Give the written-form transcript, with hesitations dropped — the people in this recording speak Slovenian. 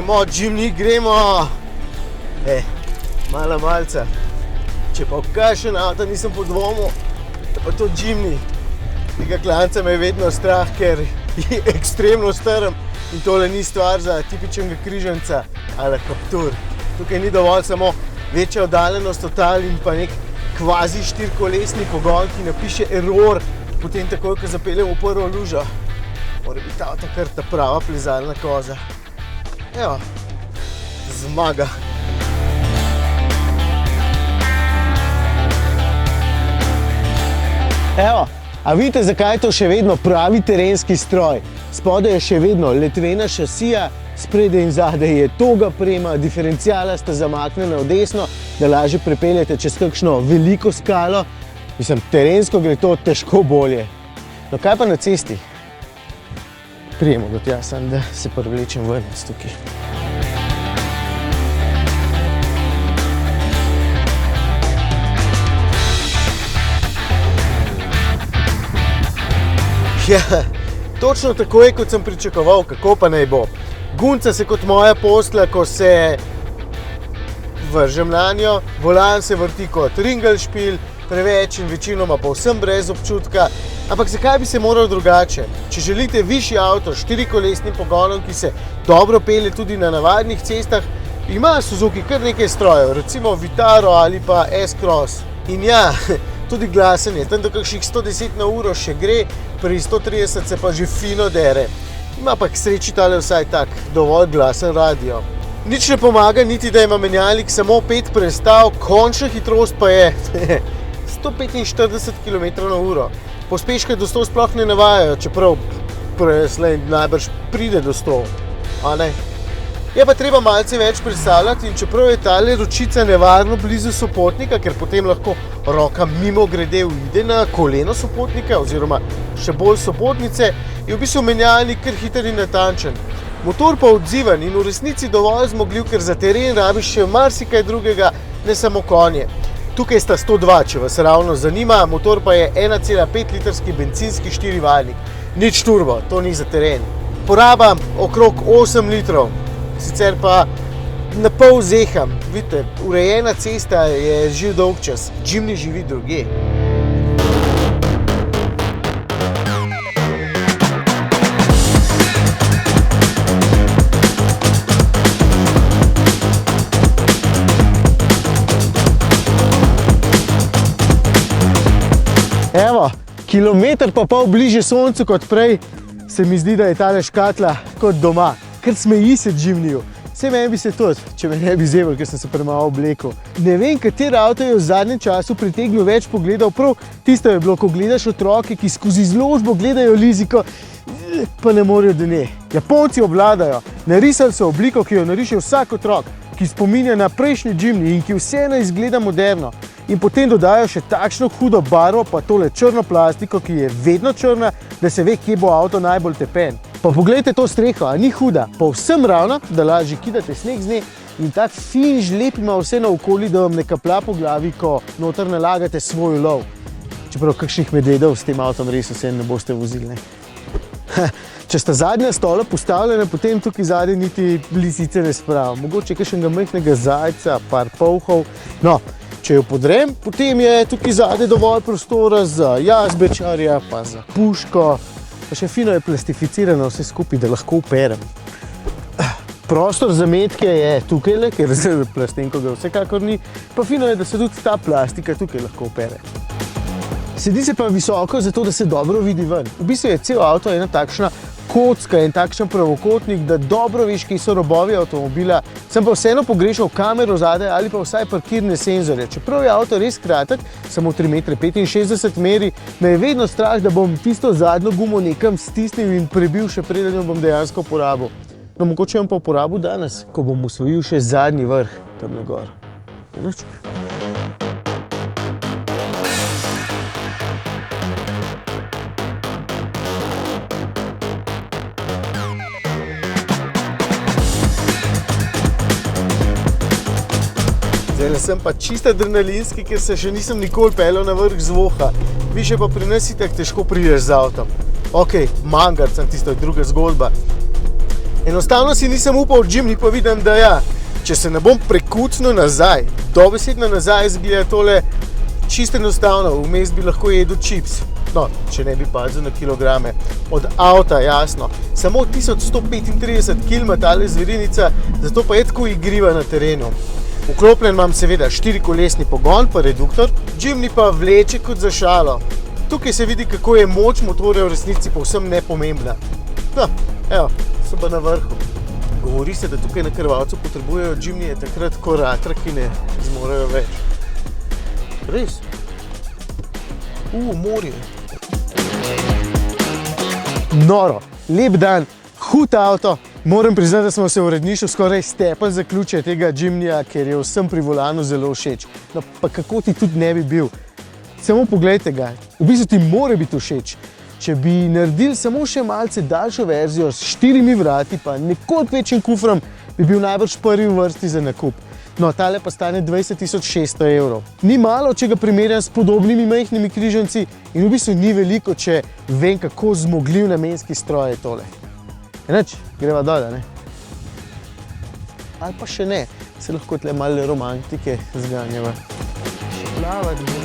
gremo, Jimny, gremo. Malca. Če pa v kakšen avto nisem podvomil, je pa to Jimny. Tega klanca me je vedno strah, ker je ekstremno strm in tole ni stvar za tipičnega križanca ali Captur. Tukaj ni dovolj samo večja oddaljenost od tal in pa nek kvazi štirikolesni pogon, ki napiše error, potem takoj, ko zapeljem v prvo lužo. Mora biti avto kar ta prava plezalna koza. Evo, zmaga. Evo, a vidite, zakaj je to še vedno pravi terenski stroj? Spodaj je še vedno letvena šasija, spredaj in zadaj je toga prema, diferencijala sta zamaknjena v desno, da lažje prepeljete čez kakšno veliko skalo. Mislim, terensko gre to težko bolje. No, kaj pa na cesti? Prijemo do tja, samo da se privlečem ven iz tukaj. Ja, točno tako je, kot sem pričakoval, kako pa naj bo. Gunca se kot moja posla, ko se vržem nanjo, volan se vrti kot ringelšpil, preveč in večinoma povsem brez občutka. Ampak zakaj bi se moral drugače? Če želite višji avto s štirikolesnim pogonom, ki se dobro pelje tudi na navadnih cestah, ima Suzuki kar nekaj strojev, recimo Vitaro ali pa S-Cross. In ja, tudi glasen je, tam do kakšnih 110 na uro še gre, pri 130 se pa že fino dere. Ima pa k sreči tale vsaj tak dovolj glasen radio. Nič ne pomaga, niti da ima menjalnik samo 5 prestav, končna hitrost pa je 145 km na uro. Pospeške do 100 sploh ne navajajo, čeprav preslej najbrž pride do 100. A ne? Je pa treba malce več predstavljati in čeprav je tale ročica nevarno blizu sopotnika, ker potem lahko roka mimogrede uide na koleno sopotnika oziroma še bolj sopotnice, je v bistvu menjalnik kar hiter in natančen. Motor pa odziven in v resnici dovolj zmogljiv, ker za teren rabiš še marsikaj drugega, ne samo konje. Tukaj sta 102, če vas ravno zanima, motor pa je 1,5 litrski bencinski 4-valjnik. Nič turbo, to ni za teren. Poraba okrog 8 litrov. Sicer pa na pol zeham. Vidite, urejena cesta je živ dolg čas. Jimny živi drugje. Evo, kilometer pa pol bliže soncu kot prej, se mi zdi, da je tale škatla kot doma. Kar smeji se Jimnyju. Vse meni bi se tudi, če me ne bi zeval, ker sem se premalo oblekel. Ne vem, kateri avto je v zadnjem času pritegnil več pogledov, prav tisto je bilo, ko gledaš otroke, ki skozi izložbo gledajo liziko, pa ne morejo do nje. Japonci obvladajo. Narisali so obliko, ki jo nariše vsak otrok, ki spominja na prejšnji Jimny in ki vseeno izgleda moderno. In potem dodajo še takšno hudo barvo, pa tole črno plastiko, ki je vedno črna, da se ve, kje bo avto najbolj tepen. Pa poglejte to streho, a ni huda? Povsem ravna, da lažje kidate sneg z nje in tak fin žlep ima vse naokoli, da vam ne kaplja po glavi, ko noter nalagate svoj ulov. Čeprav kakšnih medvedov s tem avtom res vse ne boste vozili, ne? Če sta zadnja stola postavljena, potem tukaj zadnje niti lisice ne spravim. Mogoče kakšnega majhnega zajca, par polhov. No, če jo podrem, potem je tukaj zadnje dovolj prostora za jazbečarja, pa za puško. Pa še fino je plastificirano vse skupaj, da lahko uperem. Prostor za metke je tukajle, ker plastenko ga vsekakor ni. Pa fino je, da se tudi ta plastika tukaj lahko upere. Sedi se pa visoko, zato da se dobro vidi ven. V bistvu je cel avto ena takšna kocka in takšen pravokotnik, da dobro veš, kje so robovi avtomobila. Sem pa vseeno pogrešal kamero zadaj ali pa vsaj parkirne senzorje. Čeprav je avto res kratek, samo 3,65 m meri, me je vedno strah, da bom tisto zadnjo gumo nekam stisnil in prebil še preden jo bom dejansko uporabil. No, mogoče bom pa uporabil danes, ko bom osvojil še zadnji vrh tam na gor. Zdajle sem pa čisto adrenalinski, ker se še nisem nikoli peljal na vrh z Voha. Više pa pri nas itak težko prideš z avtom. Ok, Mangarc, tisto je druga zgodba. Enostavno si nisem upal v Jimny, pa vidim, da ja, če se ne bom prekucnil nazaj, dobesedno nazaj, izgleda tole čisto enostavno, vmes bi lahko jedel čips. No, če ne bi padel na kilograme. Od avta, jasno. Samo 1135 kg ima tale zverinica, zato pa je tako igriva na terenu. Vklopljen imam seveda 4-kolesni pogon pa reduktor, Jimny pa vleče kot za šalo. Tukaj se vidi, kako je moč motorja v resnici povsem nepomembna. No, evo, so pa na vrhu. Govori se, da tukaj na Krvavcu potrebujejo Jimnyje takrat, ko ratra, ki ne zmorejo več. Res? Morje. Noro, lep dan, hud avto. Moram priznati, da smo se v uredništvu skoraj stepali zaključje tega Jimnyja, ker je vsem pri volanu zelo všeč. No, pa kako ti tudi ne bi bil? Samo poglejte ga, v bistvu ti mora biti všeč. Če bi naredili samo še malce daljšo verzijo s 4 vrati pa nekoliko večjim kufrom, bi bil najbrž prvi v vrsti za nakup. No, tale pa stane 20.600 €. Ni malo, če ga primerjam s podobnimi majhnimi križanci in v bistvu ni veliko, če vem, kako zmogljiv namenski stroj je tole. Enač, greva dole, ne? Ali pa še ne, se lahko tle malo romantike zganjava. Še plavati,